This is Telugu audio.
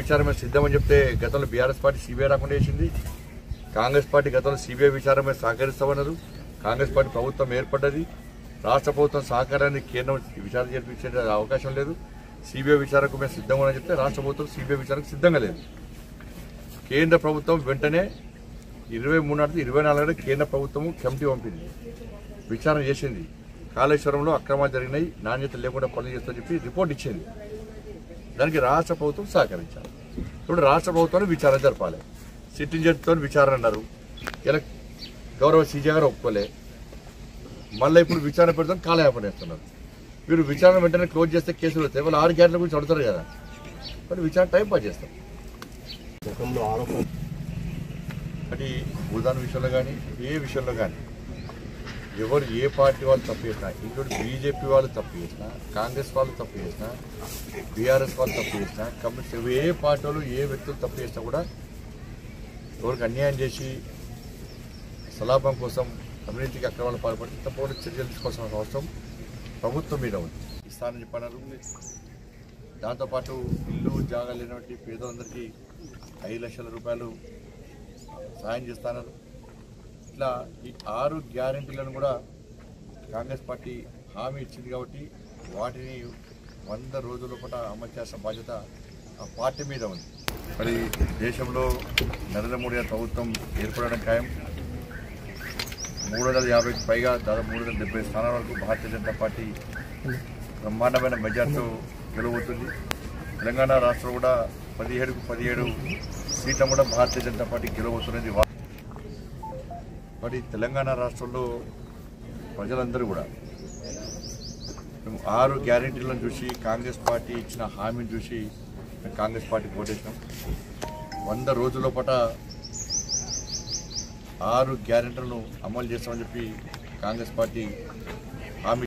విచారణ సిద్ధమని చెప్తే గతంలో బీఆర్ఎస్ పార్టీ సిబిఐ రాకుండా చేసింది. కాంగ్రెస్ పార్టీ గతంలో సిబిఐ విచారణ సహకరిస్తామన్నారు. కాంగ్రెస్ పార్టీ ప్రభుత్వం ఏర్పడ్డది. రాష్ట్ర ప్రభుత్వం సహకారాన్ని కేంద్రం విచారణ జరిపించే అవకాశం లేదు. సిబిఐ విచారణకు మేము సిద్ధంగా అని చెప్తే రాష్ట్ర ప్రభుత్వం సిబిఐ విచారణకు సిద్ధంగా లేదు. కేంద్ర ప్రభుత్వం వెంటనే 23 నాటికి 24 కేంద్ర ప్రభుత్వం కమిటీ పంపింది, విచారణ చేసింది. కాళేశ్వరంలో అక్రమాలు జరిగినాయి, నాణ్యత లేకుండా పనులు చేస్తామని చెప్పి రిపోర్ట్ ఇచ్చింది. దానికి రాష్ట్ర ప్రభుత్వం సహకరించాలి. ఇప్పుడు రాష్ట్ర ప్రభుత్వాన్ని విచారణ జరపాలి. సిట్టింగ్ జడ్జితో విచారణ అన్నారు. ఇలా గౌరవ సీజీ గారు ఒప్పుకోలే. మళ్ళీ ఇప్పుడు విచారణ పెడతాం కాలయాపన చేస్తున్నారు. మీరు విచారణ వెంటనే క్లోజ్ చేస్తే కేసులు వస్తాయి. వాళ్ళు 6 గ్యారెంటీల గురించి అడుగుతారు కదా, మరి విచారణ టైం పాస్ చేస్తాం. అంటే భూదాన్ విషయంలో కానీ ఏ విషయంలో కానీ ఎవరు ఏ పార్టీ వాళ్ళు తప్పు చేసినా, ఇంకోటి బీజేపీ వాళ్ళు తప్పు చేసినా, కాంగ్రెస్ వాళ్ళు తప్పు చేసినా, బీఆర్ఎస్ వాళ్ళు తప్పు చేసినా, కమ్యూనిస్ట్ ఏ పార్టీ వాళ్ళు ఏ వ్యక్తులు తప్పు చేసినా కూడా ఎవరికి అన్యాయం చేసి సలాభం కోసం అవినీతికి అక్రమాలు పాల్పడి తప్పకుండా చర్యలు తీసుకోవాల్సిన అవసరం ప్రభుత్వం మీద ఉంది. ఇస్తానని చెప్పన్నారు. దాంతోపాటు ఇల్లు జాగా లేనటువంటి పేదలందరికీ 5 లక్షల రూపాయలు సాయం చేస్తున్నారు. ఇట్లా ఈ 6 గ్యారెంటీలను కూడా కాంగ్రెస్ పార్టీ హామీ ఇచ్చింది కాబట్టి వాటిని 100 రోజుల లోపల అమలు చేసిన బాధ్యత ఆ పార్టీ మీద ఉంది. మరి దేశంలో నరేంద్ర మోడీ ప్రభుత్వం ఏర్పడడం ఖాయం. 350కి పైగా దాదాపు 370 స్థానాల వరకు భారతీయ జనతా పార్టీ బ్రహ్మాండమైన మెజార్టీతో గెలవబోతుంది. తెలంగాణ రాష్ట్రంలో కూడా 17కు 17 సీట్లను కూడా భారతీయ జనతా పార్టీ గెలవబోతున్నది. మరి తెలంగాణ రాష్ట్రంలో ప్రజలందరూ కూడా 6 గ్యారెంటీలను చూసి కాంగ్రెస్ పార్టీ ఇచ్చిన హామీని చూసి కాంగ్రెస్ పార్టీకి ఓటేసినాం. 100 రోజుల పాట 6 గ్యారెంటీలను అమలు చేస్తామని చెప్పి కాంగ్రెస్ పార్టీ